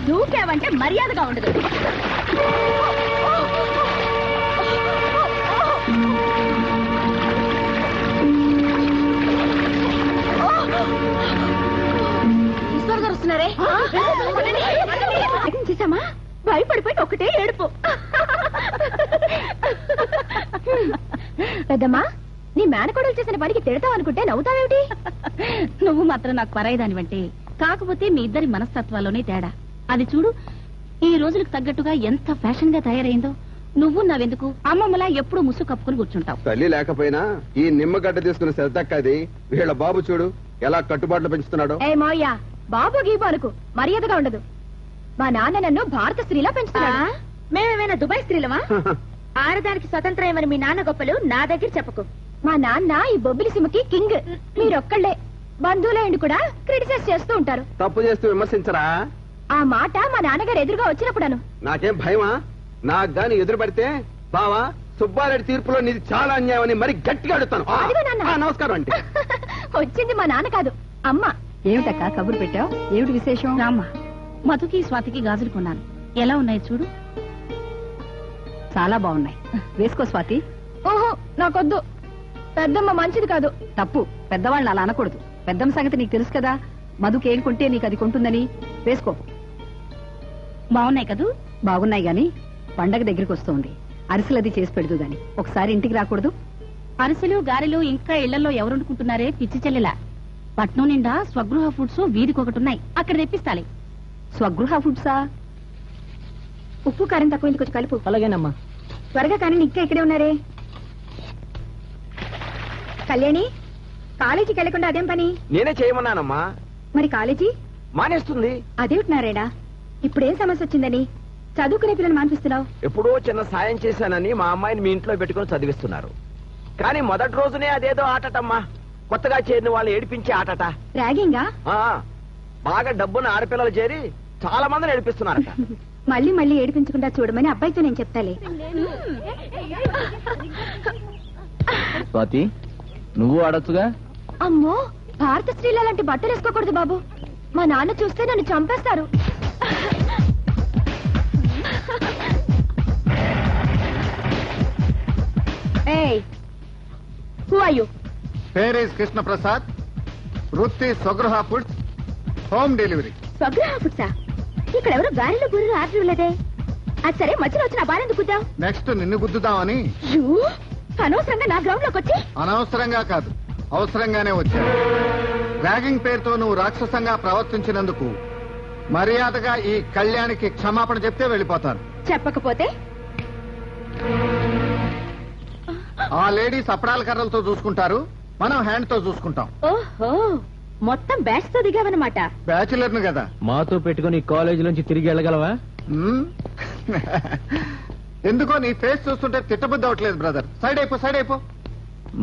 దూకేవంటే మర్యాదగా ఉండదు. ఈశ్వర్ గారు వస్తున్నారే. చేసామా? భయపడిపోయి ఒకటే ఏడుపు. పెద్దమ్మా, నీ మేనకోడలు చేసిన పనికి తిడతావు అనుకుంటే నవ్వుతావేమిటి? నువ్వు మాత్రం నాకు పరాయిదానివంటే. కాకపోతే మీ ఇద్దరి మనస్తత్వాల్లోనే తేడా. అది చూడు, ఈ రోజులకు తగ్గట్టుగా ఎంత ఫ్యాషన్ గా తయారైందో. నువ్వు నావెందుకు అమ్మమ్మలా ఎప్పుడు ముసు కప్పుకుని కూర్చుంటావు. తల్లి లేకపోయినా ఈ నిమ్మగడ్డ తీసుకున్న శ్రద్ధక్కది. వీళ్ళ బాబు చూడు ఎలా కట్టుబాట్లు పెంచుతున్నాడు. ఏ మావయ్య, బాబు గీబు అనుకు, మర్యాదగా ఉండదు. మా నాన్న నన్ను భారత స్త్రీలా పెంచుతున్నా. మేమేమైనా దుబాయ్ స్త్రీలమా? ఆడదానికి స్వతంత్రం ఏమని మీ నాన్న గొప్పలు నా దగ్గర చెప్పకు. మా నాన్న ఈ బొబ్బిలి సిమకి కింగ్. మీరొక్కళ్లే బంధువులేండి కూడా క్రిటిసైజ్ చేస్తూ ఉంటారు. తప్పు చేస్తూ విమర్శించరా? ఆ మాట మా నాన్నగారు ఎదురుగా వచ్చినప్పుడను. నాకేం భయమా? నాకు గాని ఎదురు పడితే బావా సుబ్బారెడ్డి తీర్పులో నీది చాలా అన్యాయం అని మరి గట్టిగా అడుగుతాను. నమస్కారం అంటే వచ్చింది మా నాన్న కాదు, అమ్మ. ఏమిటక్క కబురు పెట్టావు? ఏమిటి విశేషం? రామ్మ, మధుకి స్వాతికి గాజులు కొన్నాను. ఎలా ఉన్నాయి చూడు. చాలా బాగున్నాయి. వేసుకో స్వాతి. ఓహో, నాకొద్దు. పెద్దమ్మ మంచిది కాదు. తప్పు. పెద్దవాళ్ళని అలా అనకూడదు. పెద్దమ్మ సంగతి నీకు తెలుసు కదా. మధుకేం కొంటే నీకు అది కొంటుందని. వేసుకో. బాగున్నాయి కదూ? బాగున్నాయి గాని పండగ దగ్గరికి వస్తుంది. అరిసెలది చేసి పెడదు గాని ఒకసారి ఇంటికి రాకూడదు? అరిసెలు గారెలు ఇంకా ఇళ్లలో ఎవరనుకుంటున్నారే పిచ్చి చెల్లెలా. పట్నం నిండా స్వగృహ ఫుడ్స్ వీధికొకటున్నాయి, అక్కడ తెప్పిస్తాలి. స్వగృహ ఫుడ్సా? ఉప్పు కారం తక్కువ కొంచెం కలుపు. అలాగేనమ్మా. త్వరగా కానీ ఇంకా ఇక్కడే ఉన్నారే. కళ్యాణి, కాలేజీకి వెళ్లకుండా అదేం పని? నేనే చేయమన్నానమ్మా. మరి కాలేజీ మానేస్తుంది. అదేమిటి నారాయణ, ఇప్పుడేం సమస్య వచ్చిందని చదువుకునే పిల్లలు మానిపిస్తున్నావు? ఎప్పుడో చిన్న సాయం చేశానని మా అమ్మాయిని మీ ఇంట్లో పెట్టుకుని చదివిస్తున్నారు. కానీ మొదటి రోజునే అదేదో ఆటటమ్మా. కొత్తగా చేరిన వాళ్ళు ఏడిపించే ఆటట. ర్యాగింగా? బాగా డబ్బున్న ఆడపిల్లలు చేరి చాలా మందిని ఏడిపిస్తున్నారట. మళ్ళీ మళ్ళీ ఏడిపించకుండా చూడమని అబ్బాయితో నేను చెప్తాలే. స్వాతి, నువ్వు ఆడొచ్చుగా. అమ్మో, భారత స్త్రీలు అలాంటి బట్టలు వేసుకోకూడదు బాబు. మా నాన్న చూస్తే నన్ను చంపేస్తారు. ఏయ్, హూ ఆర్ యు? పేరు ఇస్ కృష్ణ ప్రసాద్. వృత్తి Swagruha foods, home delivery. Swagruha ఫుడ్సా? ఇక్కడ ఎవరు గారెలు గుర్రెలు ఆర్డర్ ఇవ్వలేదే. అది సరే, మధ్యలో వచ్చిన బారెందుకు గుద్దావు? నెక్స్ట్ నిన్ను గుద్దుదామని. అనవసరంగా నా గ్రౌండ్ లోకి వచ్చి. అనవసరంగా కాదు, అవసరంగానే వచ్చాను. ర్యాగింగ్ పేరుతో నువ్వు రాక్షసంగా ప్రవర్తించినందుకు మర్యాదగా ఈ కళ్యాణికి క్షమాపణ చెప్తే వెళ్ళిపోతాను. చెప్పకపోతే? ఆ లేడీస్ అప్పడాల కర్రలతో చూసుకుంటారు, మనం హ్యాండ్ తో చూసుకుంటాం. ఓహో, మొత్తం బ్యాచ్ తో దిగావన్నమాట. బ్యాచులర్ ను కదా. మాతో పెట్టుకుని కాలేజీ నుంచి తిరిగి వెళ్ళగలవా? ఎందుకో నీ ఫేస్ చూస్తుంటే తిట్టబుద్ధి అవట్లేదు బ్రదర్. సైడ్ అయిపో, సైడ్ అయిపో.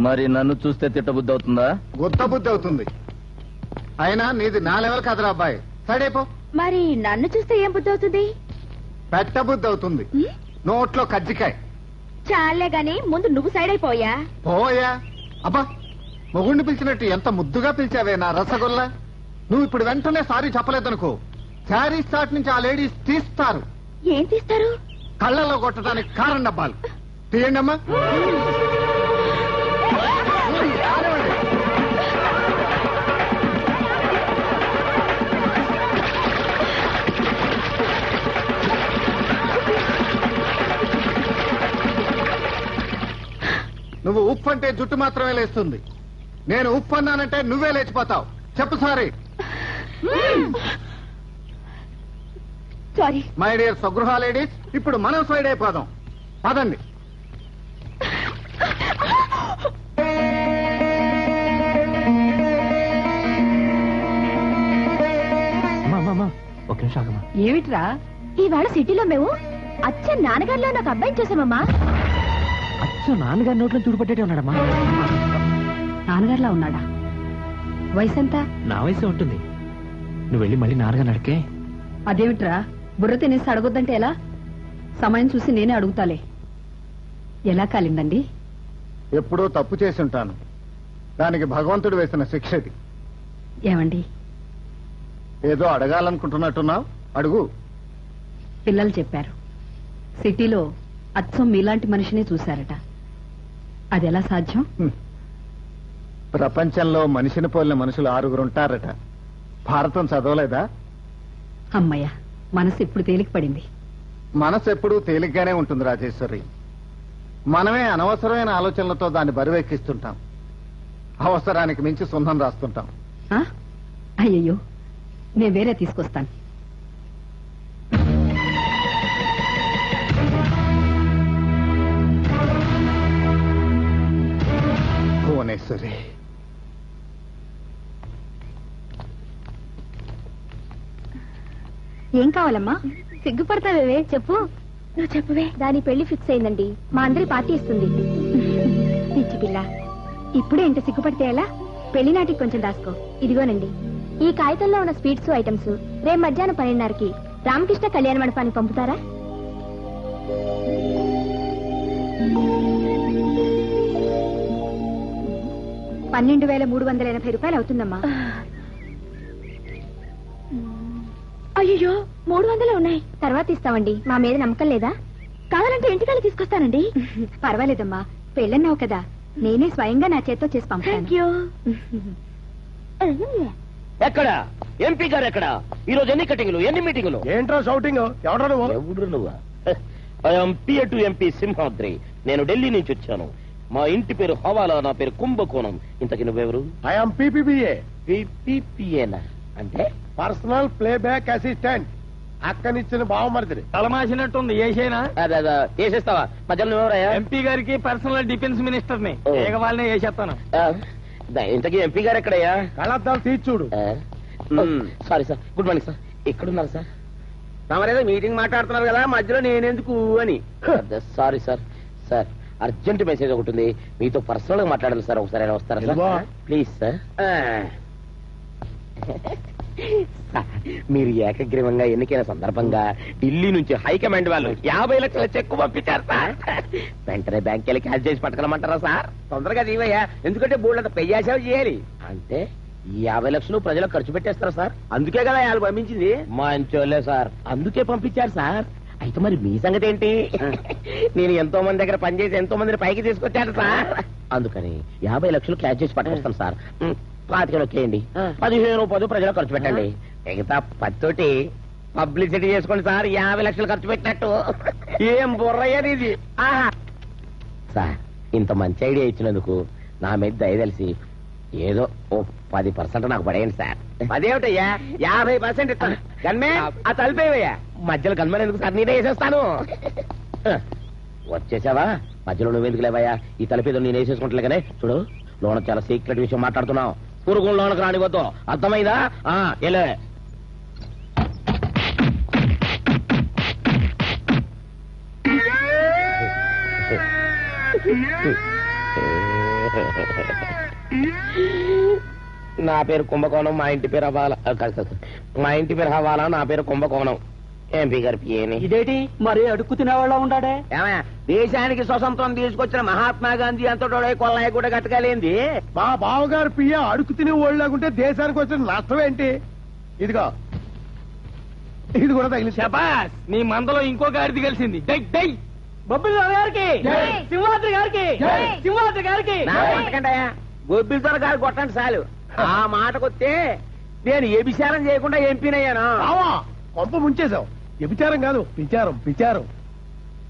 మరి నన్ను చూస్తే తిట్టబుద్ధి అవుతుందా? గుత్త బుద్ధి అవుతుంది. అయినా నీది నా లెవెల్ కాదురా అబ్బాయి. సైడ్ అయిపో. మరి నన్ను చూస్తే ఏం బుద్ధి అవుతుంది? పెట్ట బుద్ధి అవుతుంది. నోట్లో కజ్జికాయ. చాలే గాని ముందు నువ్వు సైడ్ అయిపోయా. పోయా. అబ్బా, మొగుణ్ణి పిలిచినట్టు ఎంత ముద్దుగా పిలిచావే నా రసగుల్లా. నువ్వు ఇప్పుడు వెంటనే సారీ చెప్పలేదనుకో, శారీ స్టార్ట్ నుంచి ఆ లేడీస్ తీస్తారు. ఏం తీస్తారు? కళ్ళలో కొట్టడానికి కారం డబ్బాలు తీయండి అమ్మా. నువ్వు ఉప్పు అంటే జుట్టు మాత్రమే లేస్తుంది. నేను ఉప్పు అన్నానంటే నువ్వే లేచిపోతావు. చెప్పు sorry. Sorry. My dear Swagruha ladies, ఇప్పుడు మనం సైడ్ అయిపోదాం. పదండి. ఒక నిమిషం ఆగమ్మా. ఏమిట్రా? ఈవేళ సిటీలో మేము అచ్చ నాన్నగారిలో నాకు అబ్బాయిని చూసామమ్మా. అచ్చా, నాన్నగారి నోట్లో చూడుపట్టేటే ఉన్నాడమ్మా. నాన్నగారిలా ఉన్నాడా? వయసు ఎంత? నా వయసే ఉంటుంది. నువ్వు వెళ్ళి మళ్ళీ నాన్నగారిని అడిగే. అదేమిట్రా, బుర్ర తినేసి అడగొద్దంటే ఎలా? సమయం చూసి నేనే అడుగుతాలే. ఎలా కాలిందండి? ఎప్పుడో తప్పు చేసి ఉంటాను. దానికి భగవంతుడు వేసిన శిక్ష ఇది. ఏమండి? ఏదో అడగాలనుకుంటున్నట్టున్నావు, అడుగు. పిల్లలు చెప్పారు. సిటీలో అచ్చం మీలాంటి మనిషినే చూశారట. అది ఎలా సాధ్యం? ప్రపంచంలో మనిషిని పోలిన మనుషులు 6 ఉంటారట. భారతం చదవలేదా? అమ్మయ్య, మనసు ఇప్పుడు తేలిక పడింది. మనసు ఎప్పుడూ తేలిగ్గానే ఉంటుంది రాజేశ్వరి. మనమే అనవసరమైన ఆలోచనలతో దాన్ని బరువెక్కిస్తుంటాం. అవసరానికి మించి సున్నం రాస్తుంటాం. అయ్యయ్యో, నేను వేరే తీసుకొస్తాను. భువనేశ్వరి, ఏం కావాలమ్మా? సిగ్గుపడతావే, చెప్పు. నువ్వు చెప్పువే. దాని పెళ్లి ఫిక్స్ అయిందండి. మా అందరి పార్టీ ఇస్తుంది. పిచ్చి పిల్ల, ఇప్పుడే ఇంత సిగ్గుపడితే ఎలా? పెళ్లి నాటికి కొంచెం దాసుకో. ఇదిగోనండి, ఈ కాగితంలో ఉన్న స్వీట్స్ ఐటమ్స్ రేపు మధ్యాహ్నం 12:30కి రామకృష్ణ కళ్యాణ మండపానికి పంపుతారా? ₹12,380 అవుతుందమ్మా. అయ్యో, 300 ఉన్నాయి. తర్వాత ఇస్తామండి. మా మీద నమ్మకం లేదా? కావాలంటే ఇంటికెళ్ళి తీసుకొస్తానండి. పర్వాలేదమ్మా, పెళ్ళన్నావు కదా, నేనే స్వయంగా నా చేత్తో చేసి పంపాను. ఎక్కడ ఎంపీ గారు ఎక్కడ? ఈ రోజు ఎన్ని కటింగ్లు, ఎన్ని మీటింగులు? ఏంట్రా షౌటింగ్? ఎవడు నువ్వా? ఎంపీ సింహాద్రి. నేను ఢిల్లీ నుంచి వచ్చాను. మా ఇంటి పేరు హవాలా, నా పేరు కుంభకోణం. ఇంతకి నువ్వెవరు? ఐఎమ్ పీపీపీఏ. పీపీపీఏనా అంటే? Personal playback assistant. అక్కనిచ్చిన బావమరిది. తలమాసినట్టుంది, ఏసైనా అదే వేసేస్తావా? మధ్యలో నువ్వెవరయ్యా? ఎంపీ గారికి పర్సనల్ డిఫెన్స్ మినిస్టర్ ని. ఓ. వాళ్ళనే వేసేస్తాను. ఇంతకీ ఎంపీ గారు ఎక్కడయ్యా? కళ్ళద్దాలు తీసి చూడు. Sorry sir, good morning sir. ఎక్కడున్నారు సార్? తమరేదో మీటింగ్ మాట్లాడుతున్నారు కదా, మధ్యలో నేనెందుకు అని. Sorry sir. Sir, urgent message ఒకటి ఉంది, మీతో పర్సనల్ గా మాట్లాడాలి సార్. ఒకసారి అయినా వస్తారా సార్? Please sir. మీరు ఏకగ్రీవంగా ఎన్నికైన సందర్భంగా ఢిల్లీ నుంచి హైకమాండ్ వాళ్ళు 50 లక్షల చెక్కు పంపించారు సార్. వెంటనే బ్యాంక్ వెళ్ళి క్యాష్ చేసి పట్టుకోమంటారా సార్? తొందరగా దీవయ్యా, ఎందుకంటే బోర్డు పెయ్యాసేవ చేయాలి. అంటే ఈ 50 లక్షలు ప్రజలకు ఖర్చు పెట్టేస్తారా సార్? అందుకే కదా వాళ్ళు పంపించింది. మంచోలే సార్, అందుకే పంపించారు సార్. అయితే మరి మీ సంగతి ఏంటి? నేను ఎంతో మంది దగ్గర పనిచేసి ఎంతో మందిని పైకి తీసుకొచ్చాను సార్. అందుకని 50 లక్షలు క్యాష్ చేసి పట్టుకొస్తాను సార్. 25 వచ్చేయండి, 15 ప్రజలకు ఖర్చు పెట్టండి. మిగతా 10 పబ్లిసిటీ చేసుకోండి సార్. 50 లక్షలు ఖర్చు పెట్టినట్టు. ఏం బుర్రయ్యేది సార్, ఇంత మంచి ఐడియా ఇచ్చినందుకు నా మీద దయదలిసి ఏదో ఓ 10% నాకు పడేయండి సార్. అదేమిటయ్యా, 50% ఇస్తాను. గన్మే ఆ తలిపేవయ్యా. మధ్యలో గన్మని ఎందుకు సార్? నేనే వేసేస్తాను. వచ్చేసావా? మధ్యలో నువ్వెందుకు లేవయ్యా? ఈ తలపేదో నేను వేసేసుకుంటలేగానే. చూడు, లోన చాలా సీక్రెట్ విషయం మాట్లాడుతున్నావు. పురుగులు లోనకు రానివద్దు, అర్థమైందా? ఎలా నా పేరు కుంభకోణం, మా ఇంటి పేరు హవాలా. మా ఇంటి పేరు హవాలా, నా పేరు కుంభకోణం. ఎంపీ గారి పిఏని. ఇదేంటి మరి అడుక్కు తినేవాళ్ళ ఉండాడే? ఏమయ్యా, దేశానికి స్వతంత్రం తీసుకొచ్చిన మహాత్మా గాంధీ అంతటో కొల్లాయి కూడా కట్టగలేంది. మా బావగారు పియ్య అడుగు తినే ఓళ్ళకుంటే దేశానికి వచ్చిన నష్టం ఏంటి? ఇదిగో, ఇది కూడా తగిలి. శబాస్, నీ మందలో ఇంకో గాడిది కలిసింది. డై డై బొబ్బిల్ గారికి, సింహాద్రి గారికి, సింహాద్రి గారికి. కొట్టకండియా, గొబ్బిలతో గారు కొట్టండి చాలు. ఆ మాటకొస్తే నేను ఏ విచారం చేయకుండా ఎంపీనయ్యాను. కొంప ముంచేశావు. విచారం కాదు, విచారం విచారం.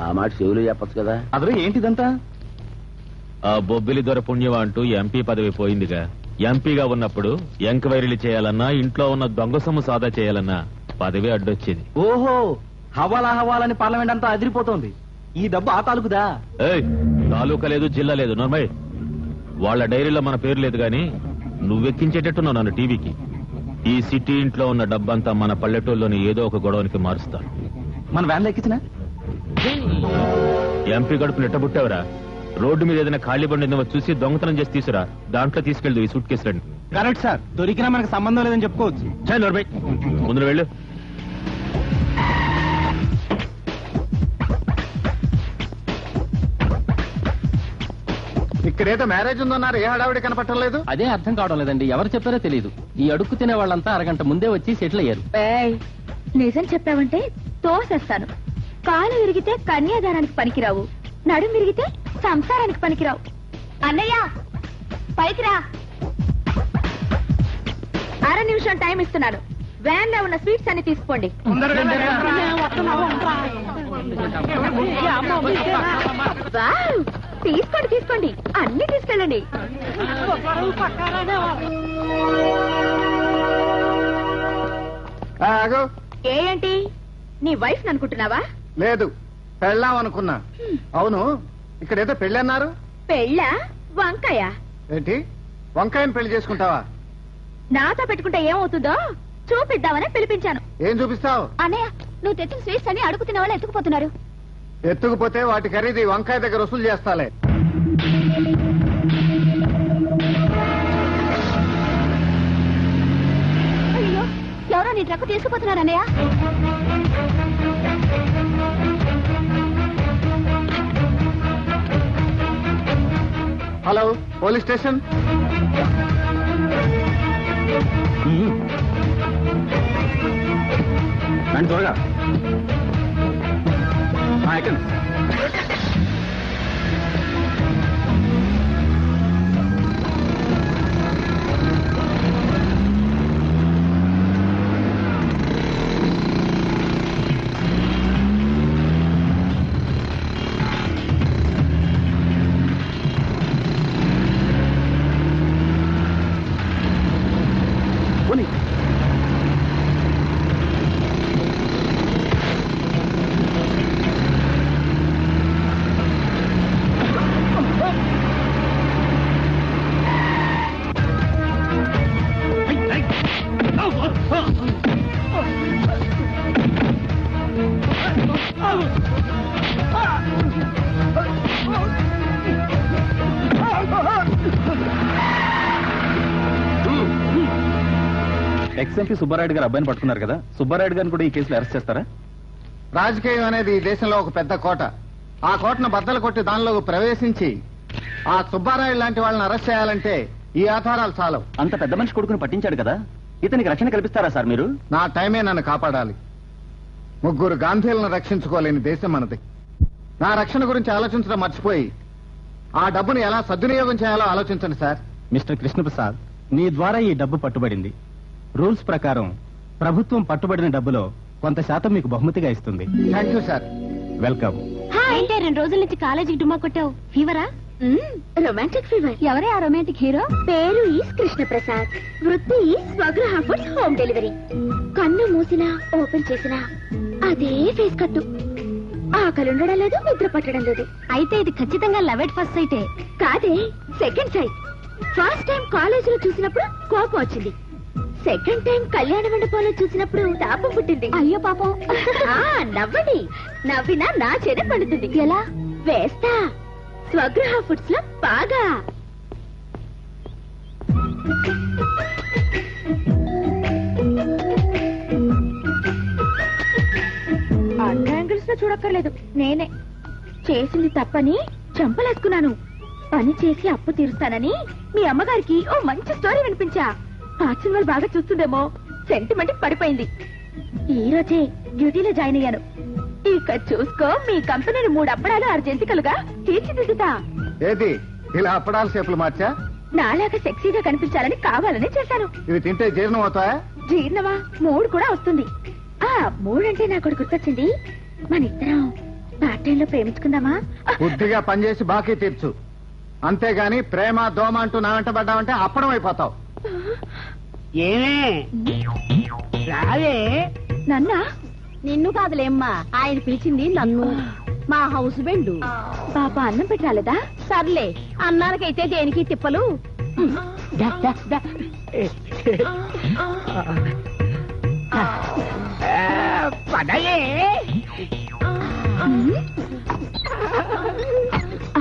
ఆ మాట చెవులు చెప్పచ్చు కదా. అదే ఏంటిదంతా? ఆ బొబ్బిలి దొర పుణ్యమా అంటూ ఎంపీ పదవి పోయిందిగా. ఎంపీగా ఉన్నప్పుడు ఎంక్వైరీలు చేయాలన్నా, ఇంట్లో ఉన్న దొంగ సొమ్ము సాదా చేయాలన్నా పదవి అడ్డొచ్చేది. ఓహో, హవాలా హవాలని పార్లమెంట్ అంతా అదిరిపోతోంది. ఈ డబ్బు ఆ తాలూకుదా? ఏయ్, తాలూకా లేదు, జిల్లా లేదు, నర్మయ్. వాళ్ళ డైరీలో మన పేరు లేదు గాని నువ్వెక్కించేటట్టున్నావు నన్ను టీవీకి. ఈ సిటీ ఇంట్లో ఉన్న డబ్బంతా మన పల్లెటూరులోని ఏదో ఒక గొడవనికి మారుస్తాను. మన వ్యాన్లో ఎక్కించిన ఎంపీ గడుపు నెట్టబుట్టావరా? రోడ్డు మీద ఏదైనా ఖాళీ బండి చూసి దొంగతనం చేసి తీసురా, దాంట్లో తీసుకెళ్దు ఈ సూట్ కేసులని. కరెక్ట్ సార్, దొరికినా మనకు సంబంధం లేదని చెప్పుకోవచ్చు. చాలు నర్మయ్, ముందు వెళ్ళు. ఇక్కడేదో మ్యారేజ్ ఉందన్నారు, ఏ హడావిడి కనపట్టలేదు. అదే అర్థం కావడం లేదండి. ఎవరు చెప్పారో తెలియదు. ఈ అడుక్కు తినే వాళ్ళంతా అరగంట ముందే వచ్చి సెటిల్ అయ్యారు. నిజం చెప్పావంటే తోసేస్తాను. కాలు విరిగితే కన్యాదానానికి పనికిరావు, నడుం విరిగితే సంసారానికి పనికిరావు. అన్నయ్య పైకి రా. 1/2 నిమిషం టైం ఇస్తున్నాను. వ్యాన్ లో ఉన్న స్వీట్స్ అన్ని తీసుకోండి. వావ్, తీసుకోండి తీసుకోండి, అన్ని తీసుకెళ్ళండి. ఆగు. ఏంటి నీ వైఫ్ అనుకుంటున్నావా? లేదు, పెళ్ళాం అనుకున్నా. అవును, ఇక్కడ ఏదో పెళ్ళి అన్నారు. పెళ్ళా? వంకాయ ఏంటి, వంకాయని పెళ్లి చేసుకుంటావా? నాతో పెట్టుకుంటే ఏమవుతుందో చూపిద్దామని పిలిపించాను. ఏం చూపిస్తావు? అన్నయ్య, నువ్వు తెచ్చిన స్వీట్స్ అని అడుగుతున్న వాళ్ళు ఎత్తుకుపోతున్నారు. ఎత్తుకుపోతే వాటి ఖరీదు ఈ వంకాయ దగ్గర వసూలు చేస్తాలే. అయ్యో, ఎవరో నీ ట్రక్ తీసుకుపోతున్నారు అన్నయ్య. Hello, police station. రండి త్వరగా. ఎక్కండి. ఎక్స్ఎంపీ సుబ్బారాయుడు గారు అబ్బాయిని పట్టుకున్నారు కదా, సుబ్బారాయుడు గారిని కూడా ఈ కేసులో అరెస్ట్ చేస్తారా? రాజకీయం అనేది ఈ దేశంలో ఒక పెద్ద కోట. ఆ కోటను బద్దలు కొట్టి దానిలో ప్రవేశించి ఆ సుబ్బారాయుడు లాంటి వాళ్ళని అరెస్ట్ చేయాలంటే ఈ ఆధారాలు చాలవు. అంత పెద్ద మనిషి కొడుకుని పట్టించాడు కదా, ఇతనికి రక్షణ కల్పిస్తారా సార్ మీరు? నా టైమే నన్ను కాపాడాలి. 3 గాంధీలను రక్షించుకోలేని దేశం మనది. నా రక్షణ గురించి ఆలోచించడం మర్చిపోయి ఆ డబ్బును ఎలా సద్వినియోగం చేయాలో ఆలోచించండి సార్. మిస్టర్ కృష్ణప్రసాద్, నీ ద్వారా ఈ డబ్బు పట్టుబడింది. రూల్స్ ప్రకారం ప్రభుత్వం పట్టుబడిన డబ్బులో కొంత శాతం మీకు బహుమతిగా ఇస్తుంది. Thank you sir. వెల్కమ్. అంటే 2 రోజుల నుంచి కాలేజీకి డుమ్మా కొట్టావు. ఫీవరా? Romantic fever. ఎవరే ఆ రొమాంటిక్ హీరో? పేరు ఈస్ కృష్ణప్రసాద్, వృత్తి is Swagruha foods home delivery. కన్ను మూసినా ఓపెన్ చేసినా అదే ఫేస్ కట్టు. ఆకలి ఉండడం లేదు, నిద్ర పట్టడం లేదు. అయితే ఇది ఖచ్చితంగా లవ్ ఎట్ ఫస్ట్ సైటే. కాదే, సెకండ్ సైట్. ఫస్ట్ టైం కాలేజీలో చూసినప్పుడు కోపం వచ్చింది, సెకండ్ టైం కళ్యాణ మండపంలో చూసినప్పుడు తాపం పుట్టింది. అయ్యో పాపం. నవ్వండి, నవ్వినా నా చెడ పడుతుంది. ఎలా వేస్తా? స్వగృహ ఫుడ్స్ లో బాగా. అన్ని యాంగిల్స్ లో చూడక్కర్లేదు, నేనే చేసింది తప్పని చంపలేసుకున్నాను. పని చేసి అప్పు తీరుస్తానని మీ అమ్మగారికి ఓ మంచి స్టోరీ వినిపించా. ఆ సినిమాలు బాగా చూస్తుందేమో, సెంటిమెంట్ పడిపోయింది. ఈ రోజే డ్యూటీలో జాయిన్ అయ్యాను. ఇక చూసుకో, మీ కంపెనీని 3 అప్పడాలు 6 జంతికలుగా తీర్చిదిద్దుతా. ఏది ఇలా అప్పడాల షేపులు మార్చా? నాలాగా సెక్సీగా కనిపించాలని కావాలని చేశాను. ఇవి తింటే జీర్ణం అవుతాయా? జీర్ణమా? 3 కూడా వస్తుంది. 3 అంటే నాకు ఒకటి గుర్తొచ్చింది. మన ఇద్దరం పార్ట్ టైం లో ప్రేమించుకుందామా? బుద్ధిగా పనిచేసి బాకీ తీర్చు, అంతేగాని ప్రేమ దోమ అంటూ నా వెంట పడ్డావంటే అప్పడం అయిపోతావు. నన్నా? నిన్ను కాదులేమ్మా, ఆయన పిలిచింది నన్ను. మా హౌస్ బెండు. పాప అన్నం పెట్టి రాలేదా? సర్లే, అన్నానికైతే దేనికి తిప్పలు.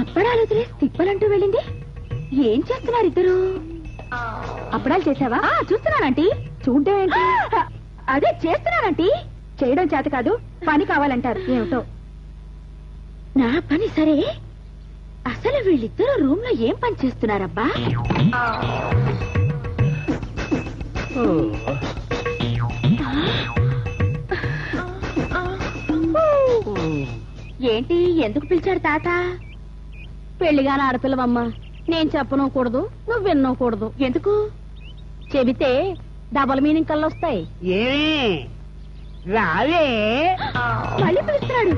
అప్పడాలు వదిలేసి తిప్పలంటూ వెళ్ళింది. ఏం చేస్తున్నారు ఇద్దరు? అప్పడాలు చేసావా? చూస్తున్నానంటీ. చూడడం ఏంటి? అదే చేస్తున్నానంటీ. చేయడం చేత కాదు, పని కావాలంటారు. ఏమిటో నా పని. సరే, అసలు వీళ్ళిద్దరూ రూమ్ లో ఏం పని చేస్తున్నారబ్బా? ఏంటి ఎందుకు పిలిచాడు తాత? పెళ్లిగాని ఆడపిల్లవమ్మా, నేను చెప్పనూకూడదు, నువ్వు విన్నకూడదు. ఎందుకు? చెబితే డబల్ మీనింగ్ కళ్ళు వస్తాయి. ఏమి రావే మళ్ళీ పిలుస్తున్నాడు.